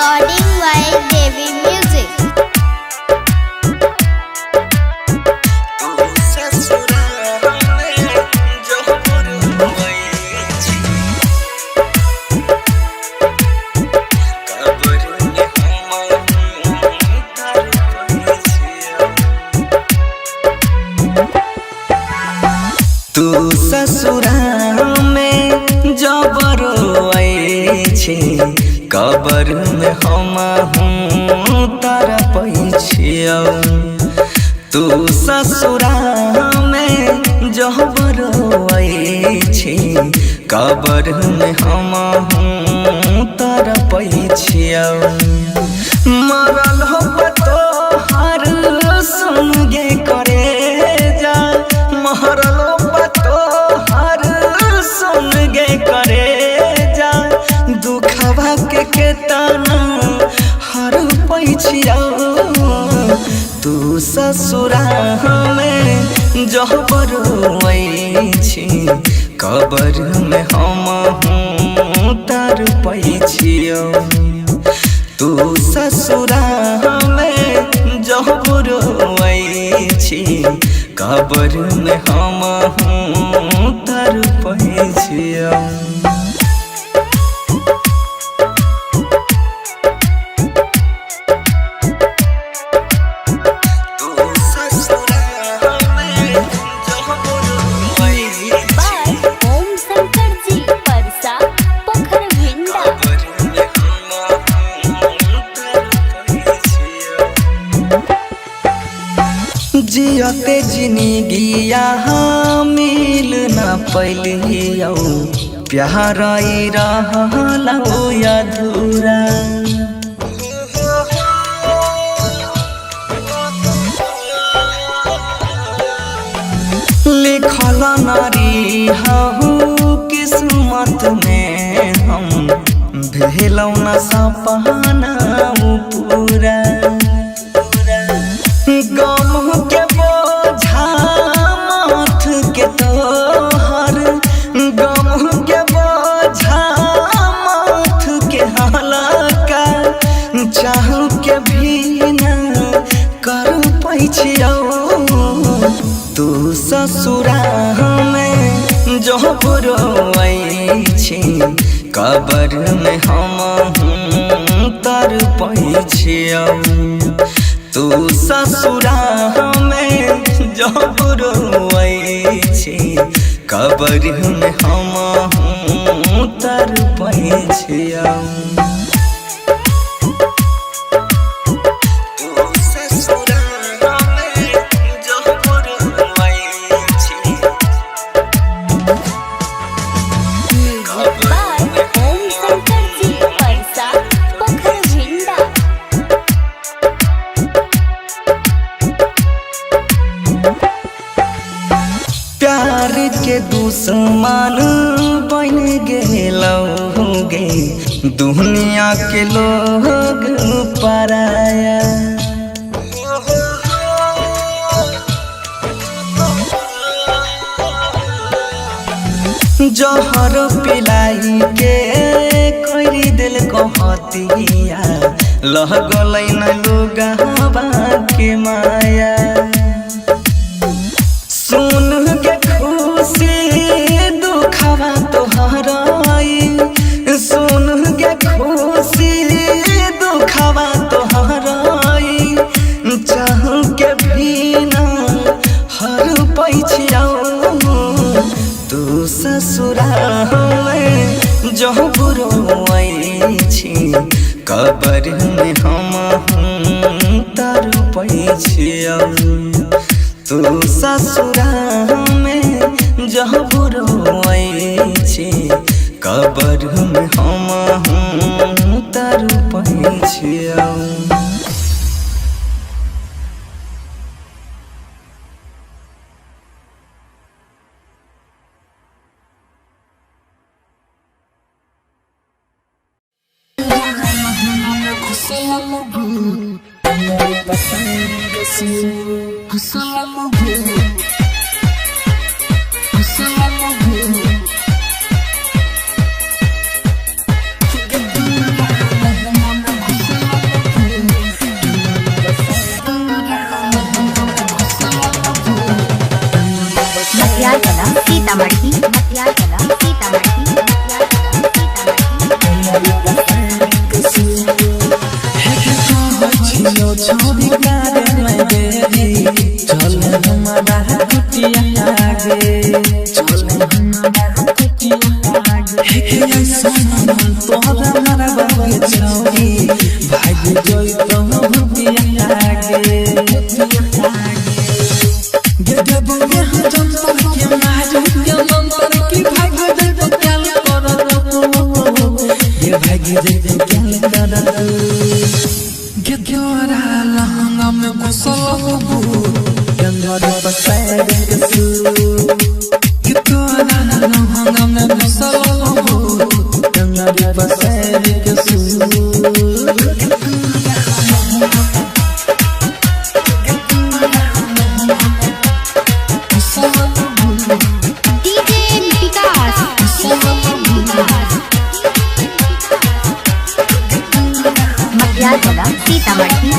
Recording by Devi Music. तू ससुरा में जबर छे कबर में हम तारा पैछियो। तू ससुरा में जबर छे कबर में हम तारा पैछियो। मरल हो तो हर सुन गे करे जा मरल दुखवा के केतना हर पैछिया। तू ससुरा में जबर छी कबर में हम तार पैछियो। तू ससुरा में जबर छी कबर में हम तार पैछियो। जियते जिंदगिया मिल न पैलियो प्यार रहलो अधूरा। लिखल नारी हूँ किस्मत में हम भेलौ न सपना पूरा। गम के बोझा माथ के तोहर गम के बोझा माथ के हलका चाहू के भी न कर पैछियो। तू ससुरा में जबर छी कबर में हम तार पैछियो। तू ससुरा में जबर छी कबर में हम तार पैछियो। प्यार के दुश्मन बन गेलौगे दुनिया के लोग पराया। जहर पिलाई के करी दिल कहतिया लह गलै न लोगवा के माया। सुन के खुशी दुखवा तोहराई सुन के खुशी दुखवा तोहराई चाहू के भी न हर पैछिया। तू ससुरा में जबर छी कबर में हम तार पैछियो। तू ससुरा में जबर छी कबर में हम तार पैछियो। के तोरा लहंगा में घुसल हो गंगा पसार के सू के तोरा लहंगा में घुसल हो गंगा पसार के सू सीतामढ़ी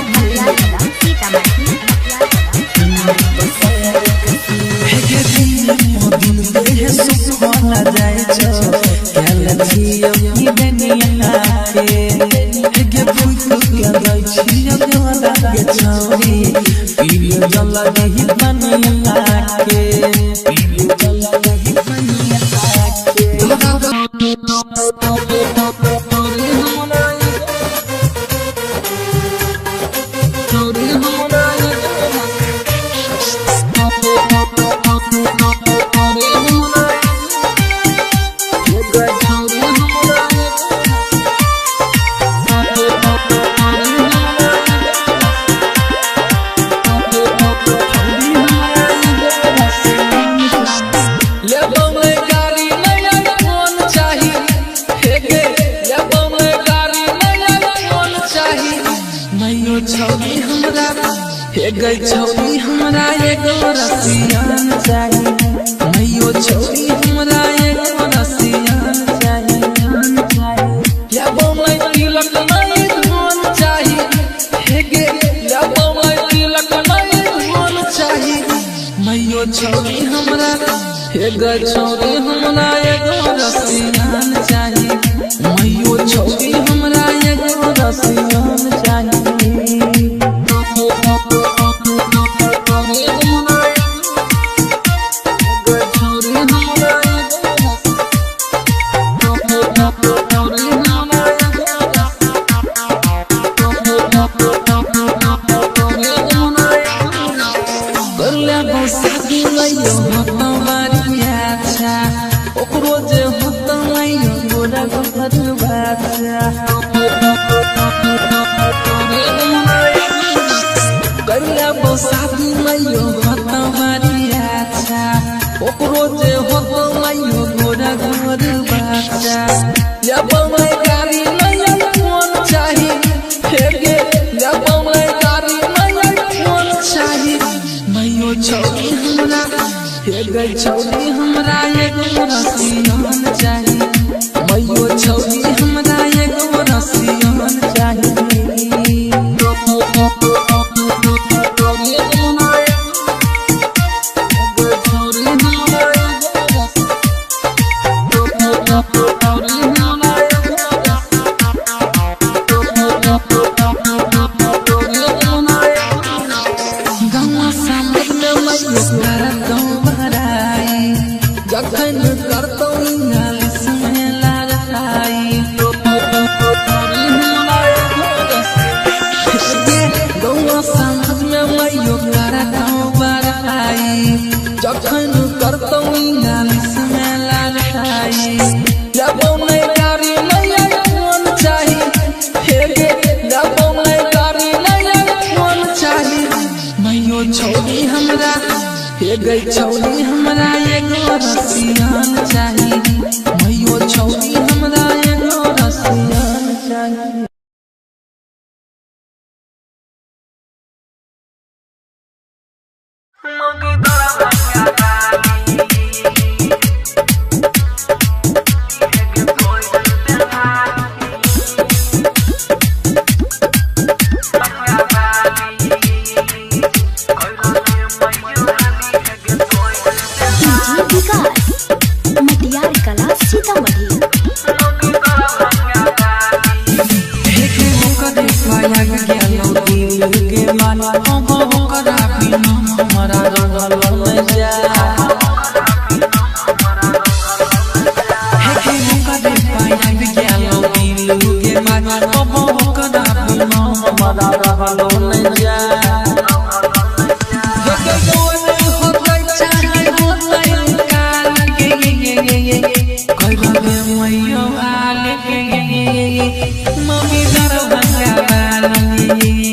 छौरी हमरा एगो रसियान चाहिए मैयो छौरी हमरा एगो रसियान चाहिए या बमै तिलक नहीं धन चाहिए हे गे या बमै तिलक नहीं धन चाहिए मैयो छौरी हमरा एगो छौरी हमरा एगो रसियान चाहिए मैयो छौरी हमरा एगो रसियान चाहिए छौरी हमरा एगो रसियान चाहिए मैयो छौरी हमरा एगो रसियान चाहिए छौरी हमरा एगो रसियान चाहिए मैयो छौरी हमरा एगो रसियान चाहिए मम्मी दरभंगा वाली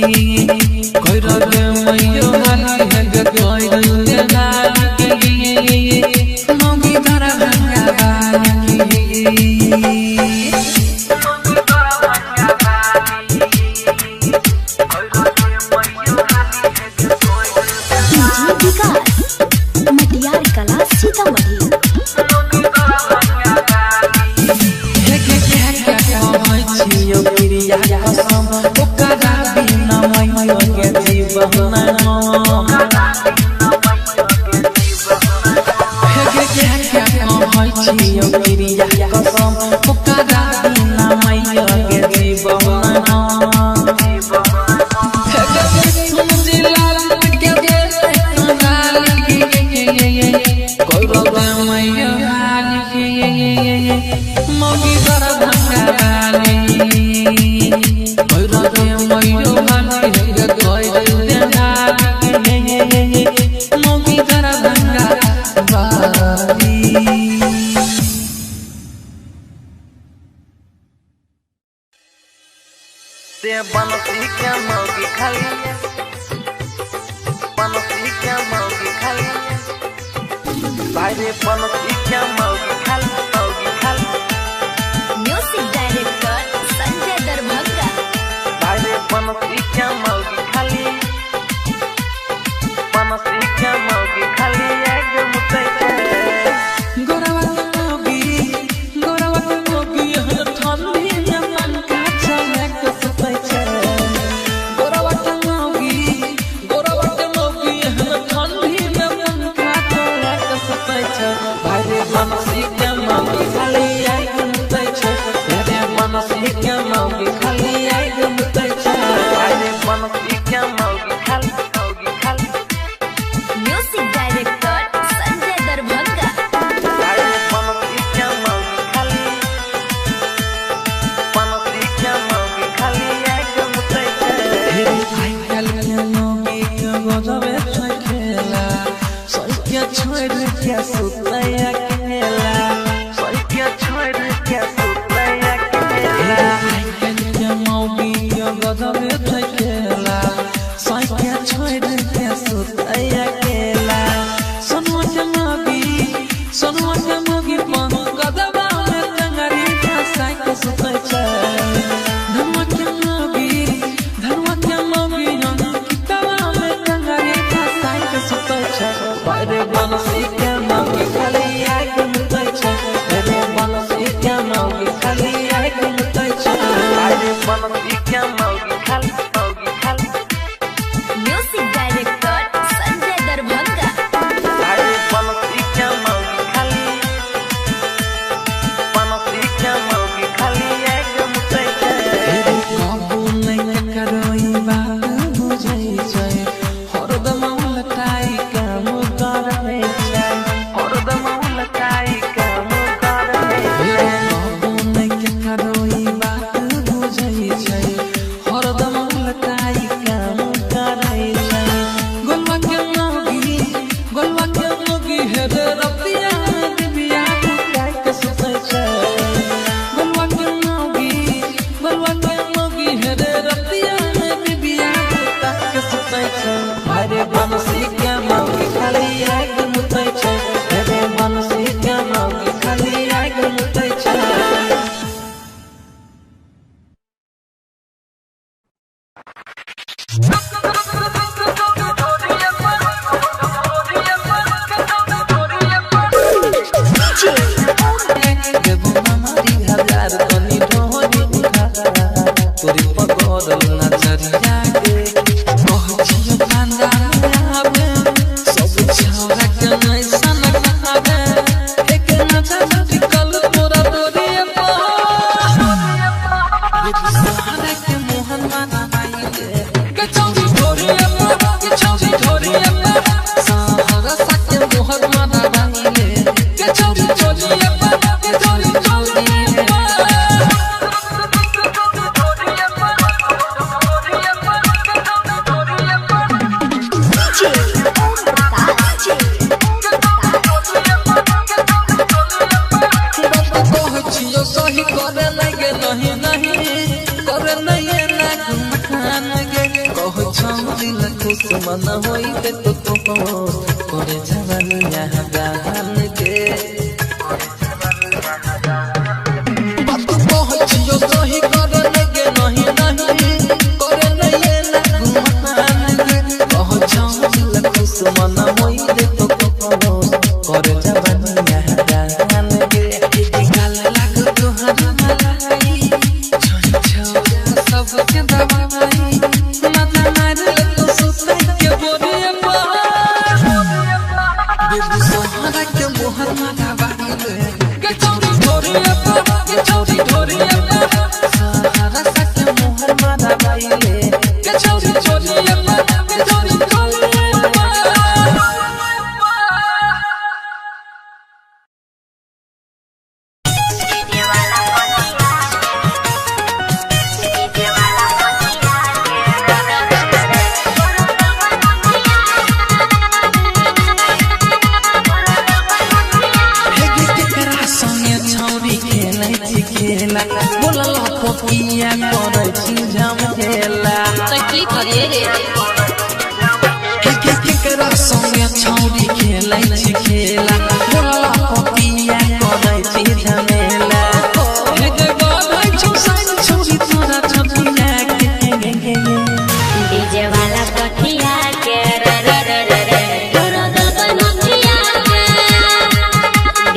ते बनसी क्या मौगी खाली बनसी क्या मौगी खाली भाई रे बनसी क्या मौगी खाली म्यूजिक डायरेक्टर संजय दरभंगा। भाई रे बनसी क्या मौगी खाली बनसी क्या मौगी खाली एक मुते गोरवा के मोगी हर ठंडी में मन का चमक सतै छै गोरवा के मोगी हर ठंडी में मन का चमक सतै छै भाई रे बनसी के मोगी खाली एक मुते छै रे बनसी के मोगी खाली एक मुते छै भाई रे बनसी क्या मौगी खाली म्यूजिक डायरेक्टर संजय दरभंगा। भाई रे बनसी क्या मौगी खाली एक मुते हे आई काल के मोगी के गजबे छै खेला सैया छोड़ के सुतै अकेला क्या छोड़ क्या सुतला के आई काल के मोगी के गजबे छै खेला सैया छोड़ के सुतै अकेला सनवा के मोगी पन गदबा में टंगरी फंसा के सुतै छै धनवा के मोगी हम किताबा में टंगरी फंसा के सुतै छै रे बनसी के मोगी खाली एक मुतै छै रे बनसी के मोगी खाली एक मुतै छै रे बनसी क्या मौगी खाली म्यूजिक डायरेक्टर संजय दरभंगा। रे बनसी क्या मौगी खाली एक मुते काबू नहीं करई बात बुझै छै हरदम लटाई काम करबै छै हरदम लटाई काम करे काबू नहीं करई बात बुझै छै हरदम लटाई काम करै छै गोलवा के मोगी हे रे रतिया दिबिया बुकाय के सुतै छै गोलवा के मोगी हे रे रतिया दिबिया बुकाय के सुतै छै रे बनसी के मोगी खाली एक मुतै छै रे बनसी के मोगी खाली एक मुतै छै देबो हमारी हजार तनी ढोरी उठा तोरी पकड़ल नजरिया के कहछियो कांदा आवे सब छौरा के नहीं सन खावे एक नजर टिकल तोरा तोरी ये सहारा के मोहन माना बाईले के चौरी ढोरी सहारा के मोहन माना बाईले के चौरी कहछियो सही करे लगे नहीं करे नहीं ना खान गे कहछौ दिल खुश मन होई ते तो करे जवानी यहाँ गान गे कहछियो सही करे लगे नहीं करे नहीं ना खान गे कहछौ दिल खुश मन होई ते तो करे जवानी यहाँ गान गे गाल लाग तोहर मलाई सबके दबाई माता मार तो सुतै के बोरिया बेबी सोहरा के मोहर माता बाईले के चौरी ढोरिया सहारा के मोहर माता बाईले के चौरी जमेला तकलीफ हरिये रे केकरा संगे छौरी खेलै छी खेला बोला पपिया करै छी झमेला हे गे गाबै छौ साइन छौरी तोरा छपिया के डीजे वाला पटिया के रे रे रे रे रे तोरा दल बनतिया के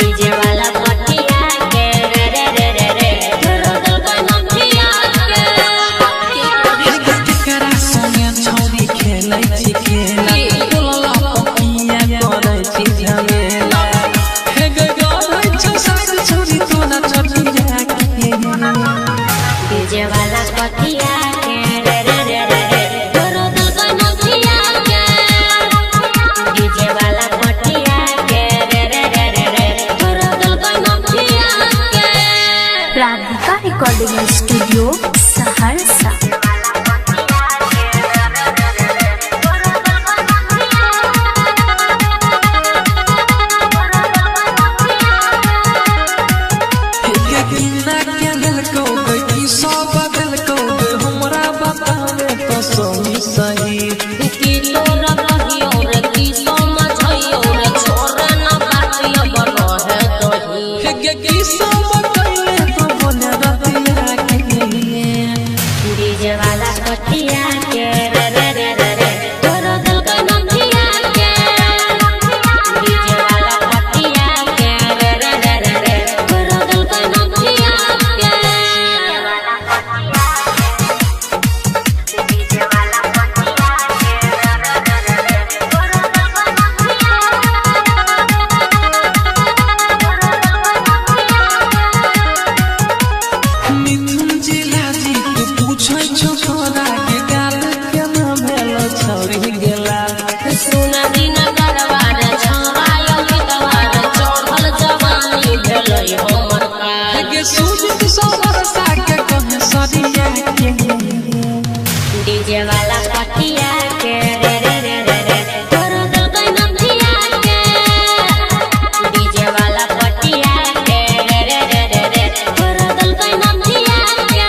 डीजे वाला पटिया के रे रे रे रे रे तोरा दल बनतिया के केकरा संगे छौरी खेलै छी खेला बोला पपिया करै छी झमेला हे गे गाबै छौ साइन छौरी तोरा छपिया के डीजे वाला पटिया के रे रे रे रे रे तोरा दल बनतिया के डीजे वाला पटिया के रे रे रे रे रे तोरा दल बनतिया के राधिका रिकॉर्डिंग स्टूडियो सहरसा किन्ना के दिलको गई सब दिलको हमरा बतावे तो सही सही की तोरा कहियो रे की समझइयो रे छोरे न बातिया बनो है तोही हे की सब कइले तो बोले रतिया के डीजे वाला पटिया के रे रे रे रे रे तोरा दिल का नथिया के डीजे वाला पटिया के रे रे रे रे रे तोरा दिल का नथिया के डीजे वाला पटिया के रे रे रे रे रे तोरा दिल का मिथुन जिला जी के पूछै छौ छोरा के गाल के ना भेलो छौरी गेला सुना दिन करवार छवायो गीतवार चढ़ल जवानी भेलै हमर का के सूझ सवर सा के कहे सरिया के डीजे वाला पटिया के रे रे रे रे रे तोरा दिल का नथिया के डीजे वाला पटिया के रे रे रे रे रे तोरा दिल का नथिया के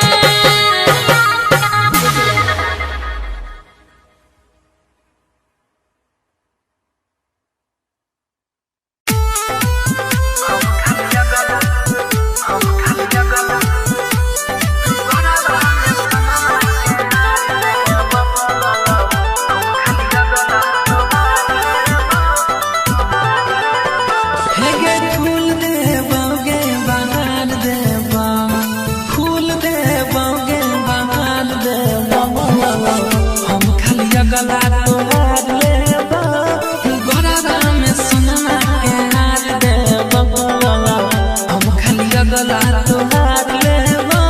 हे गे फूल देबोगे बहार देबो फूल देबोगे बहार देबो हम खाली गला तोहार लेबो गोरा में सोना के हार देबो हम खाली गला तोहार लेबो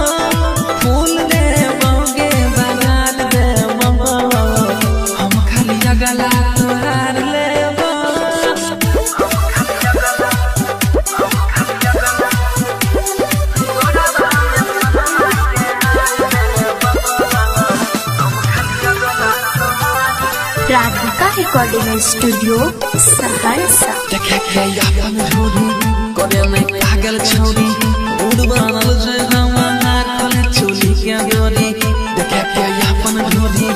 फूल देबोगे बहार देबो हम खाली गला तोहार लेबो राधिका रिकॉर्डिंग स्टूडियो सहरसा देखे के अपन छोरी करे में पागल छोरी मूड बनल छै हमार कले चोली के गोरी देखे के अपन छोरी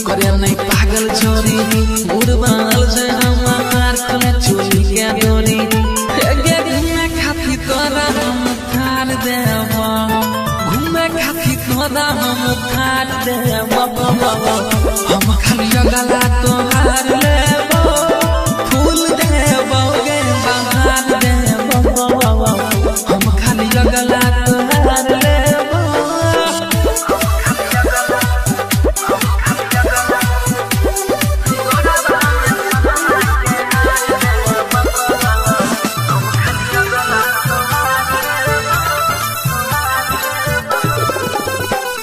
करे में पागल छोरी मूड बनल छै हमार कले चोली के गोरी गे घूमे खाती तोरा हम थार देबो घूमे खाती तोरा हम थार देबो हम खाली गला तोहार लेबो फूल देबोगे बहार देबो हम खाली गला तोहार लेबो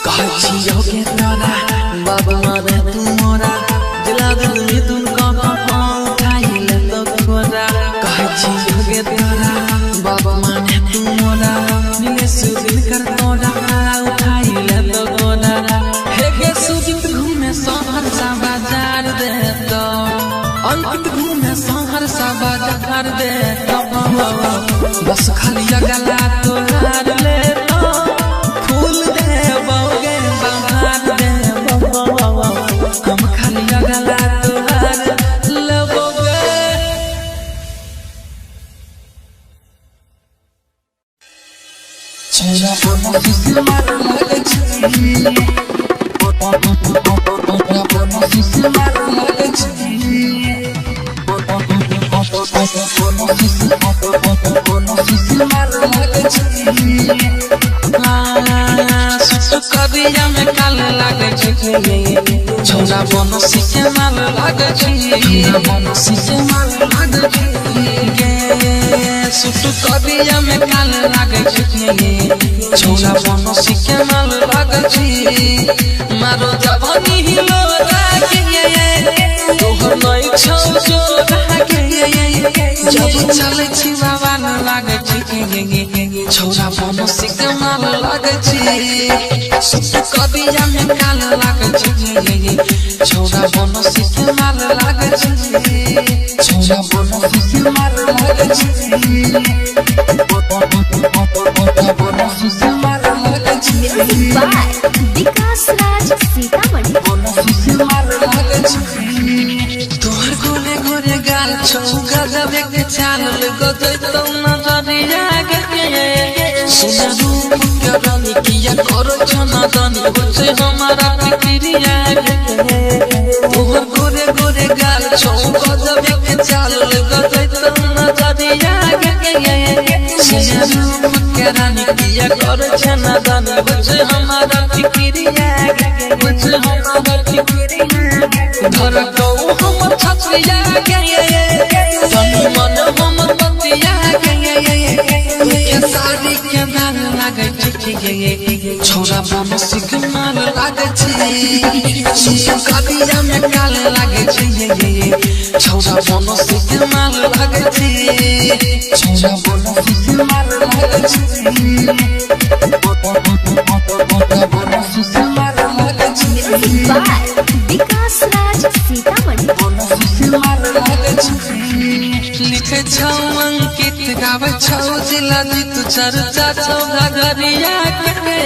कहै छियोगे तोरा बाबा मारे तू मोरा दिला दिल में तुमको उठाई ले तो गोरा कहै छियोगे तोरा बाबा माने तू मोरा मिले सुदिन कर तोरा उठाई ले तो गोरा हे गे सुदिन घूमे सहरसा बाजार दे तो अंकित घूमे सहरसा बाजार दे तो बस खाली गला तोहार ले तो फूल देबोगे बहार दे लागे छै छौरा बनसी के माल लागे छै छौरा बनसी के माल लागे छै गे सुट करिया में काल लागे छै छौरा बनसी के माल लागे छै मारो जवानी हिलो लागे तोहर नई छौ जो लागे जब चले छी बाबा न लागे छै छौरा बनसी के माल लागे छै सुट करिया में काल लागे छै छौरा बनसी के माल लागे छै छौरा बनसी के माल लागे छै बनसी के माल लागे छै विकास राज सीतामढ़ी तोहर गोरे गोरे गाल छौ गजब के चाल गजै तो नजरिया गे सुन रूप के रानी किया करो छना दानी होछे हमारा फिक्रिया तोहर गोरे गोरे गाल छौ गजब के चाल गजै तो नजरिया गे सुन रूप के रानी किया करो छना दानी होछे हमारा फिक्रिया होछे हमारा फिक्रिया धर कौ हमर छछिया गे तनी मन हमर बतिया गे के साड़ी के दाग लागे छै छौरा बनसी के माल लागे छै कबिया में काल लागे छै छौरा बनसी के माल लागे छै छौरा बनसी के माल लागे छै बनसी के माल लागे छै विकास राज सीतामढ़ी लिखे छौ अंकित गावे छौ जिला जीत चर्चा छौ घगरिया के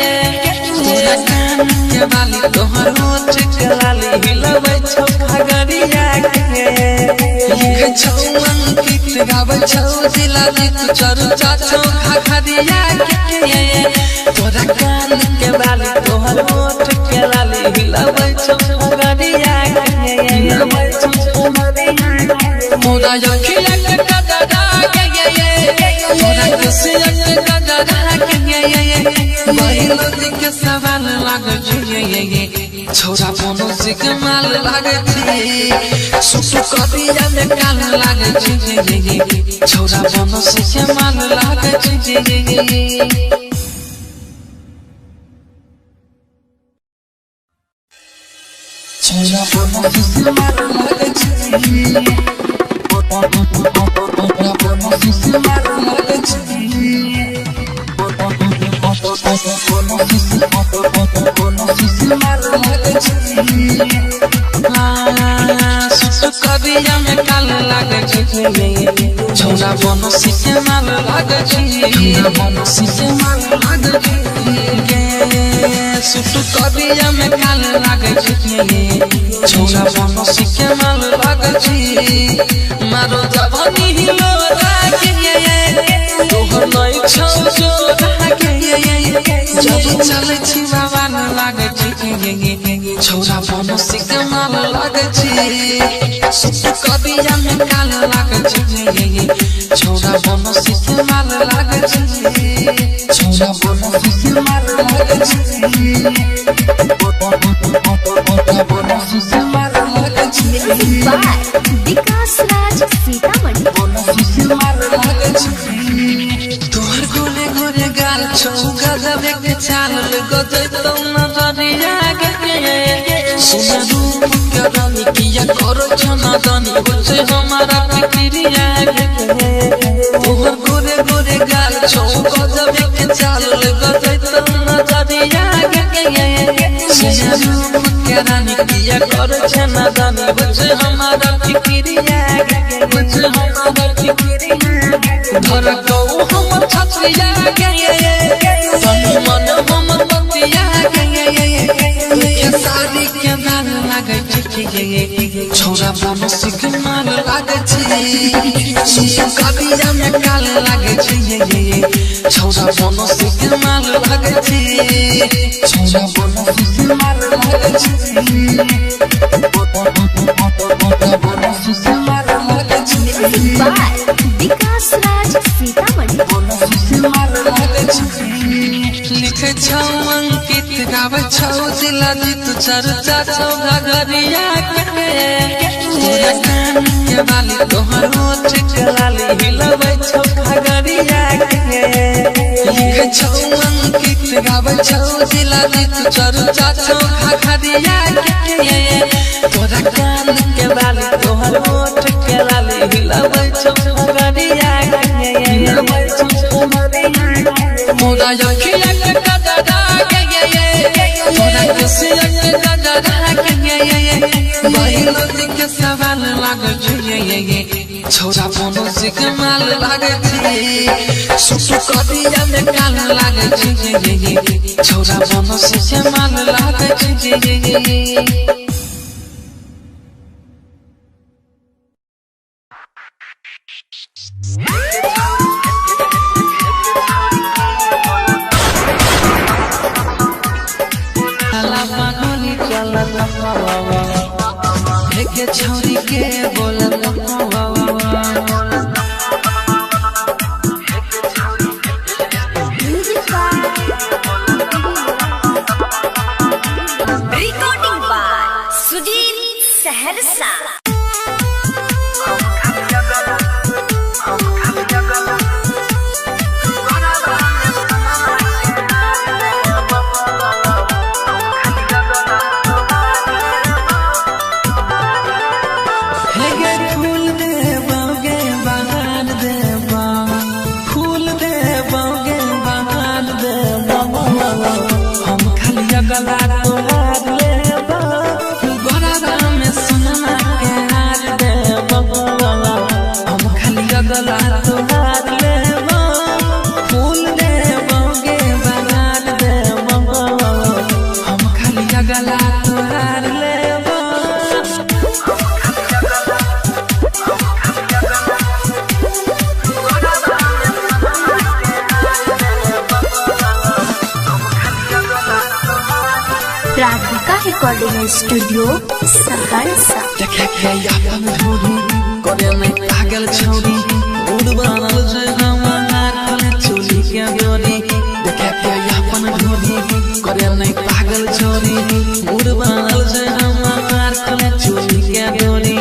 तोरा कान के बाली तोहर होठ के लाली हिलबै छौ घगरिया के लिखे छौ अंकित गावे छौ जिला जीत चर्चा छौ घगरिया के तोरा कान के बाली तोहर होठ के लाली हिलबै छौ घगरिया के हिलबै छौ घगरिया मोरा अखिया के गजरा गे मोरा कसिया के गजरा गे महिला के सवाल लागे छै छौरा बनसी के माल लागे छै सुसु करिया में काल लागे छै छौरा बनसी के माल लागे छै छौरा बनसी के माल लागे छै करिया में काल लागे छै छौरा बनसी के माल लागे छै बनसी के माल लागे छै सुट करिया में काल लागे छै छौरा बनसी के माल लागे छै मारो जवानी हिलो लागे तोहर नई छौ जो लागे जब चले छी बाबा न लागे छै छौरा बनसी के माल लागे छै सुट करिया में काल लागे छै छौरा बनसी के माल लागे छै छौरा बनसी के माल लागे छै बनसी के माल लागे छै विकास राज सीतामढ़ी तोहर गोरे गोरे गाल छौ गजब के चाल गजै तो नजरिया गे सुन रूप के रानी किया करो छना दानी होछे हमारा फिक्रिया तोहर गोरे गोरे गाल छौ गजब के चाल गजै तो नजरिया गे सुन रूप के रानी किया करो छना दानी होछे हमारा फिक्रिया होछे हमारा फिक्रिया धर कौ हमर छछिया गे तनी मन हमर बतिया गे के साड़ी के दाग लागे छै छौरा बनसी के माल लागे छै कबिया में काल लागे छै छौरा बनसी के माल लागे छै छौरा बनसी के माल लागे छै बनसी के माल लागे छै विकास राज सीतामढ़ी लिखे छौ अंकित गावे छौ जिला जीत चाचो घगरिया के तोरा कान के बाली तोहर होठ के लाली हिलबै छौ घगरिया के लिखै छौ अंकित गाबै छौ जिला गीत चरू चाचो घगरिया के तोरा कान के बाली तोहर होठ के लाली हिलबै छौ घगरिया के हिलबै छौ घगरिया मोरा अखिया के गजरा के तोरा केसिया के गजरा के बायोलॉजी के सवाल लागे छै छोरा कोनो से कमाल लागे छै सुसु कदिया में काल लागे छै छोरा कोनो से कमाल लागे छै छौरी के बोलत रिकॉर्डिंग बाय सुजीत सहरसा। गला तोहार लेबा गोरा में सोना के हार देबा हम खाली गला तोहार लेबा फूल देबा गे बगान देबा हम खाली गला तोहार लेबा राधिका रिकॉर्डिंग स्टूडियो सहरसा। देखे के अपन ढूंढी करे में पागल छौरी उड़ बनल छै हमार कोने चोली के डोरी देखे के अपन ढूंढी करे में पागल छौरी उड़ बनल छै हमार कोने चोली के डोरी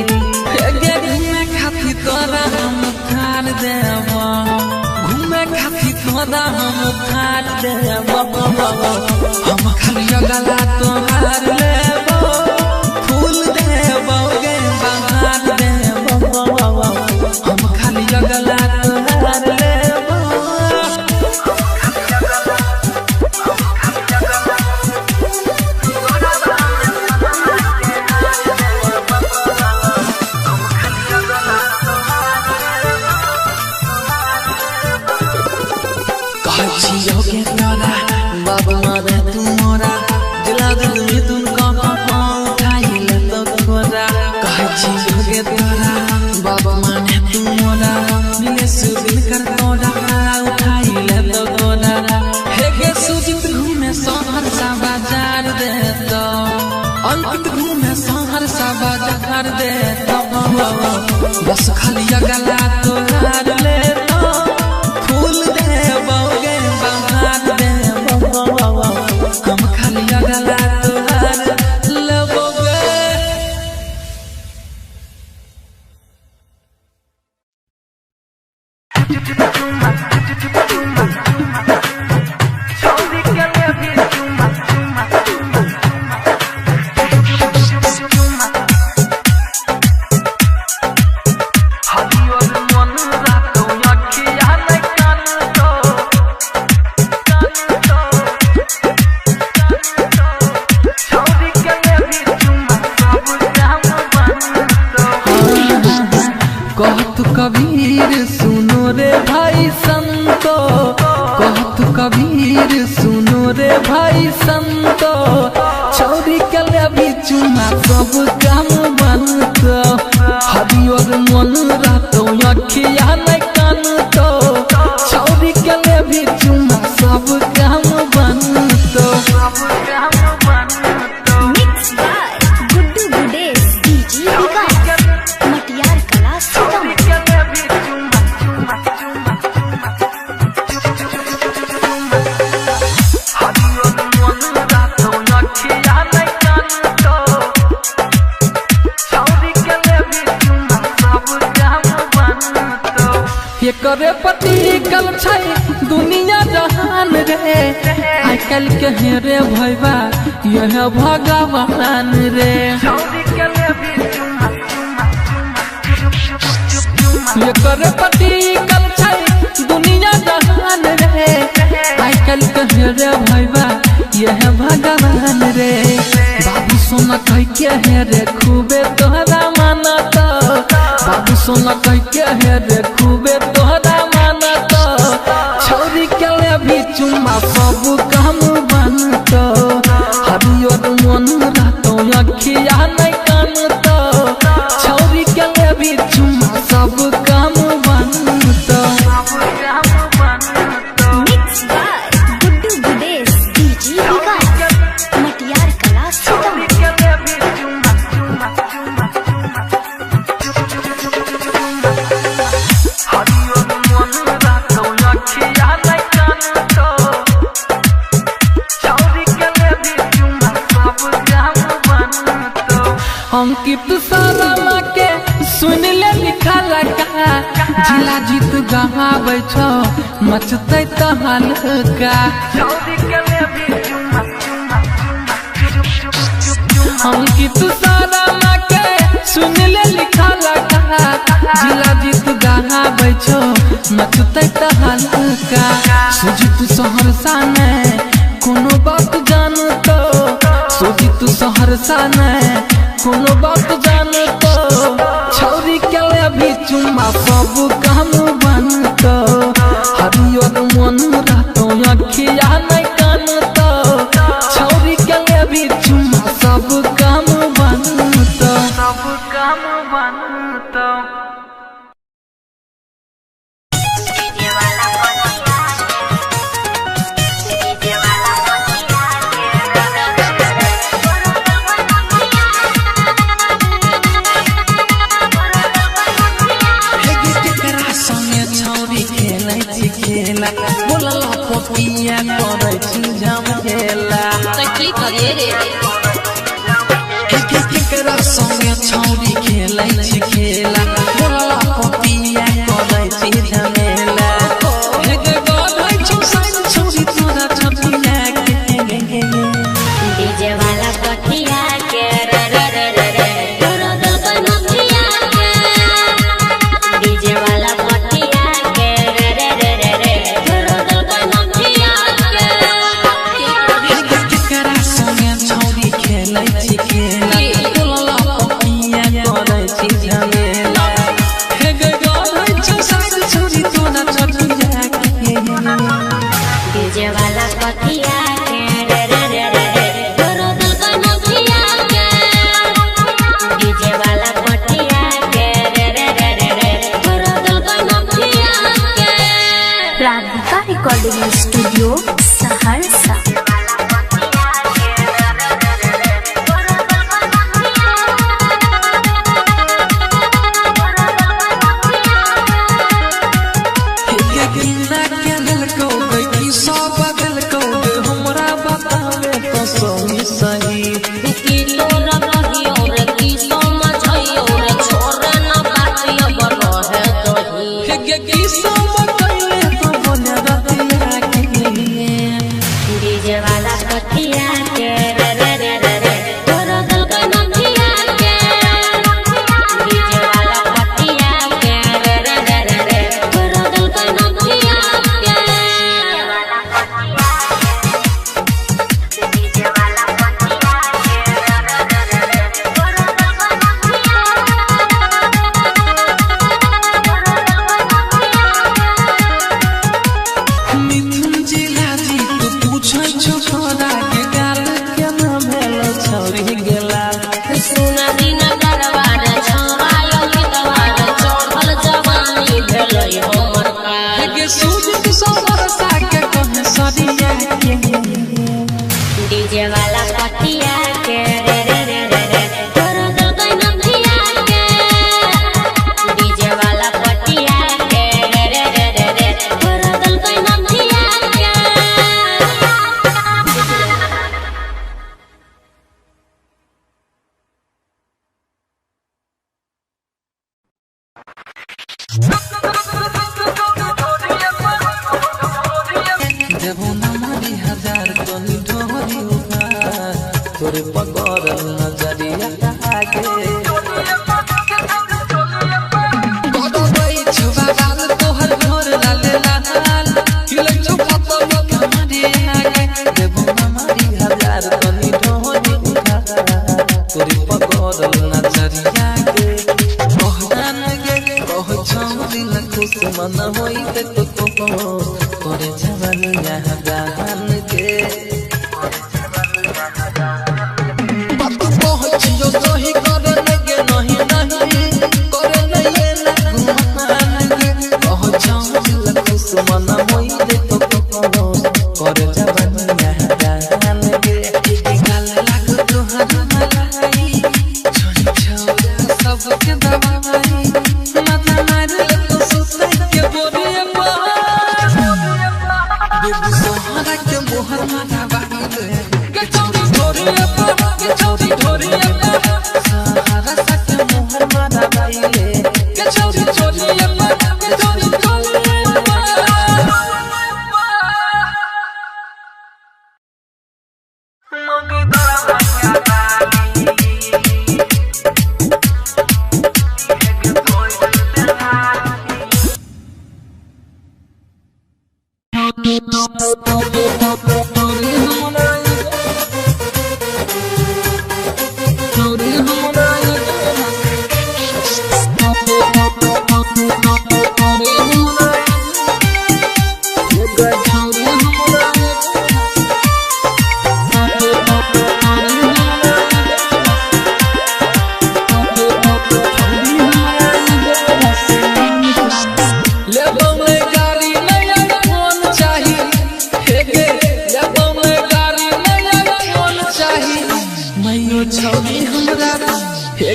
गे घूमे खातिर तोरा हम खान देबा घूमे खातिर तोरा हम खान देबा हम खाली गला तोहार लेबा फूल देबा गे बहार देबा हम खाली गला तोहार लेबा कहछि योगे तोरा बाबा मारे तू मोरा दिला दिल में तुम उठाई ले तो खोरा कहछि योगे तोरा बाबा माने तू मोरा मिले सुदिन कर तोरा उठाई ले तो खोरा हे गे सुजित घूमे सहरसा बाजार दे तो अंकित घूमे सहरसा बाजार दे तो बस खाली गला तोहार ले तो फूल देबा गे बहार देबा हम खाली गला तोहार लेबा गे कहत कबीर सुनो रे भाई संतो कहत कबीर सुनो रे भाई संतो छौरी के लेबी चुमा सब काम बनतो हरियर मन रहतो अखिया नै कानतो छौरी के लेबी चुमा सब काम बनतो mix by Guddu Gudesh DJ विकास मटियार कला सीतामढ़ी। हरियर मन रातो अखिया नै कानतो करे पति कल छै दुनिया जहान रे आई कल के हेरे भैया यह भगवान रे ये करे पति कल छै दुनिया जहान रे आई कल के हेरे भैया यह भगवान रे बाबू सोना कह के हेरे खूबे तोहरा मानत बाबू सोना कह के हेरे खूबे तोहरा मानत छौरी के ले भी चुम्मा सब काम बनत हरियर मन रहतो अखिया नहीं कानत छौरी के ले भी चुम्मा सब काम बनत mix by Guddu Gudesh DJ विकास मटियार कला सीतामढ़ी अंकित शर्मा के सुन ले लिखा लगा जिला जीत गहाबै छौ मचतै तहलका अंकित शर्मा के सुन ले लिखा लगा जिला जीत गहाबै छौ मचतै तहलका सुजित सहरसा ने कोनो बात जानतो सुजित सहरसा ने कोनो बात जानतो छौरी के ले भी चुम्मा सब काम बनतो हरियर मन रहतो अखिया नहीं कानतो छौरी के ले भी चुम्मा सब काम बनतो बोला पपिया करे छी झमेला की करे रे केकरा संगे छौरी खेलै छी खेला बोला पपिया करे छी झमेला हे गे गाधै छी साइन छौरी तोरा छपिया के डीजे वाला कठिया के रे रे रे रे रे तोरा दिल का नथिया के डीजे वाला कठिया के रे रे रे रे रे तोरा दिल का नथिया के केकरा संगे छौरी खेलै छी खेला बोला पपिया करे छी झमेला हे गे गाधै छी साइन छौरी तोरा छपिया के डीजे वाला कठिया के रे रे रे रे रे तोरा दिल का नथिया के डीजे वाला कठिया के रे रे रे रे रे तोरा दिल का नथिया के राधिका रिकॉर्डिंग स्टूडियो सहरसा हमरा बतावे तो सही की तोरा रहियो रे की समझइयो रे छोरे न बातियो बनो है दही की सब कइले तो बोले रतिया के डीजे वाला कठिया के रे रे रे रे रे तोरा दिल का नथिया के डीजे वाला कठिया के रे रे रे रे रे तोरा दिल का नथिया के डीजे वाला कठिया के रे रे रे रे रे तोरा दिल का नथिया मिथुन जिला जी तू पूछै छौ तोरा के गाल के ना भेल छौरी गेला सुना दिन दरबार छवायो गीतवार चढ़ल जवानी भेलै हमर का के सुजित सहरसा के कह सदिया के डीजे वाला कठिया के रे रे रे रे रे तोरा दिल का नथिया के डीजे वाला कठिया के रे रे रे रे रे तोरा दिल का नथिया के मन होई ते तो करे जवानिया गान के बात पहुंचियो सही करे लगे नहीं करे नहीं ना गुमान के कह जाऊं खुश मन होई ते तो करे जवानिया गान के गाल लाग तोहर मलाई छोड़ी छोड़ा सबके दवाई माथा मार सोहरा के मोहर माथा बाटे के चौड़ी ढोरी सहारा सके मोहर माथा बाटे के चौड़ी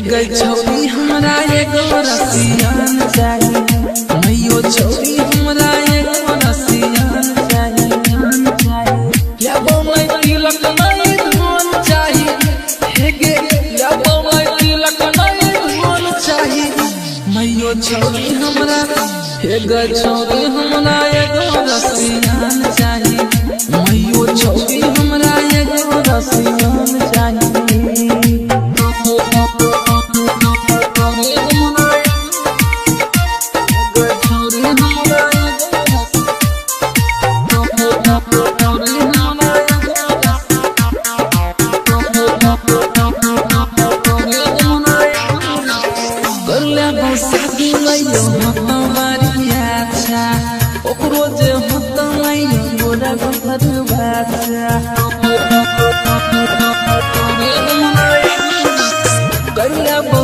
गई छौरी हमरा एगो रसियान चाहिए मैयो छौरी हमरा एगो रसियान चाहिए लेबो मैं तिलक नहीं धन चाहिए हे गे लेबो मैं तिलक नहीं धन चाहिए मैयो छौरी हमरा हे गई छौरी हमरा एगो रसियान चाहिए मैयो छौरी हमरा एगो रसियान चाहिए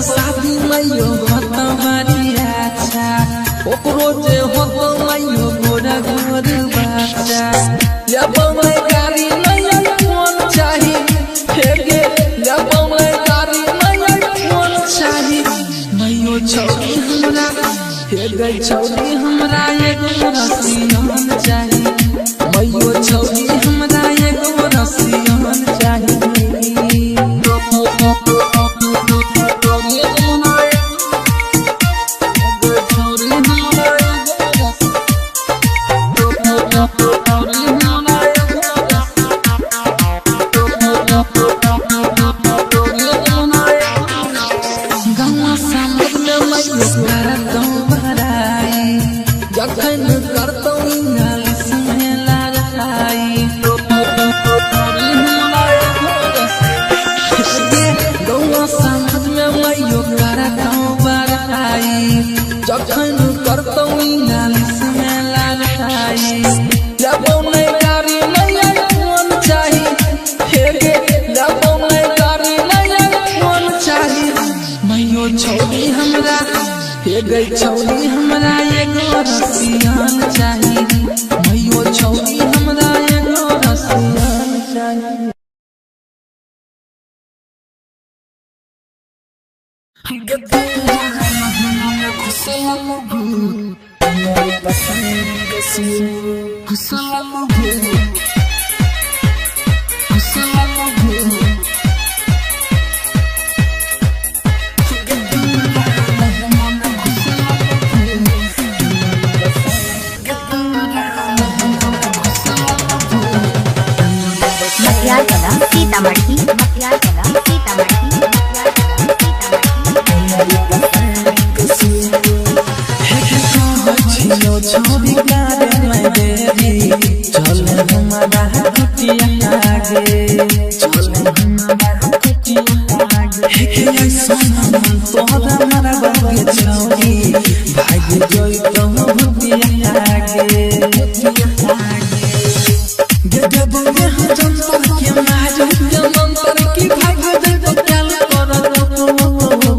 शादी मैयो होता मारिया अच्छा ओकरो जे होता मैयो गोरा गोर बच्चा लेबो मैं गाड़ी नहीं फोन चाहिए फेगे लेबो मैं गाड़ी नहीं फोन चाहिए मैयो छौरी हमरा हे गई छौरी हमरा एगो रसियान चाहिए मैयो छौरी हमरा एगो रसियान चाहिए गई छौरी हमरा एगो रसियान चाहिए मैयो छौरी हमरा एगो रसियान चाहिए सीतामढ़ी के ऐसा मन तोहरा मारा बागे छौरी भाग जोई तुम भुतिया आगे गे बोले हम जंतर के मारू के मंतर की भाग दे तो क्या करो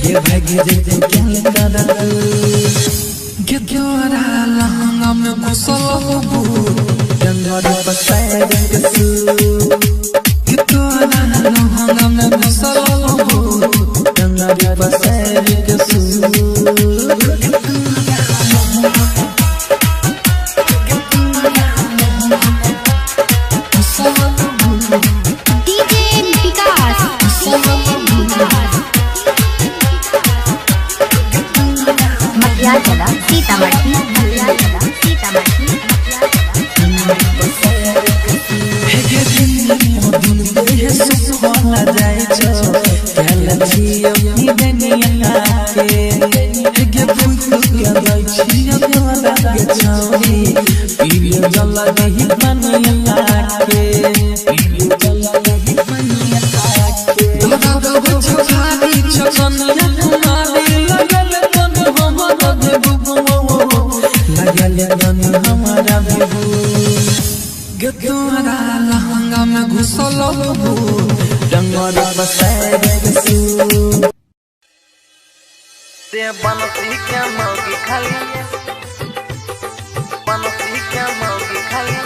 ये भाग दे तो क्या करो गे तोरा लहंगा में घुसल हो डंगर पसार के सू गे तोरा लहंगा में घुसल हो डंगर पसार के सू डीजे विकास मटियाला सीतामढ़ी हेगे दिन देह सुखला जाय छो कहल छी अपनी दुनिया के हेगे फूल के जाय छी तोरा के छौरी पीरियो जला नहीं बनिया के पीरियो जला नहीं बनिया के दादा गो छाती छकनिया कुमारी लगल तन हमरा देबू लगल तन हमरा देबू गे तोरा लहंगा में घुसल हो डंगर पसार के सू ते बनसी क्या मौगी खाली बनसी क्या मौगी खाली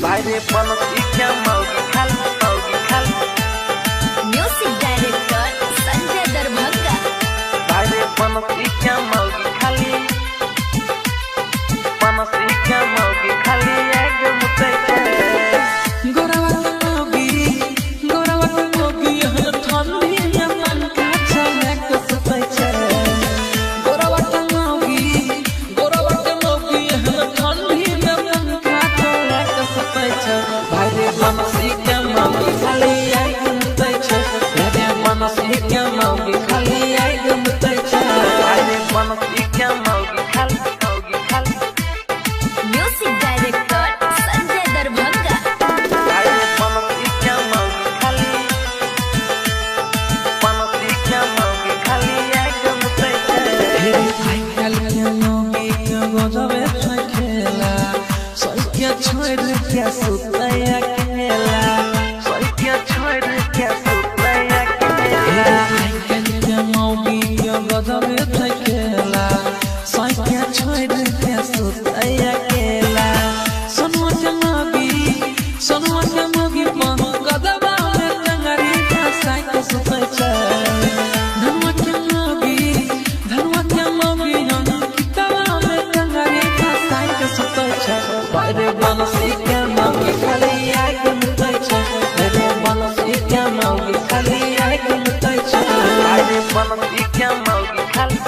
भाई रे बनसी क्या मौगी खाली म्यूजिक डायरेक्टर संजय दरभंगा भाई रे बनसी क्या मौगी खाली बनसी क्या मौगी खाली एकदम तैयार गोरवा मोगी हम ठंडी में मन का चलक सपै छै गोरवा मोगी हम ठंडी में मन का चलक सपै छै भाई रे बनसी के मोगी खाली एकदम तैयार रे बनसी के मोगी खाली एकदम तैयार भाई रे बनसी क्या मौगी खाली म्यूजिक डायरेक्टर संजय दरभंगा भाई रे बनसी क्या मौगी खाली एकदम तैयार आई कल के मोगी के गोजबे खेला सैया छोड़ के सुतया केला क्या छोड़ क्या सुतया के आई कल के मोगी के गोजबे खेला सैया छोड़ के सुतया केला सोनुआ के मोगी पन गदबा में टंगरी फंसा के सुतै छै धनुआ के मोगी हम किताबा में टंगरी फंसा के सुतै छै रे बनसी के मोगी खाली आगि मुतै छै रे बनसी के मोगी खाली आगि मुतै छै भाई रे बनसी क्या मौगी खाली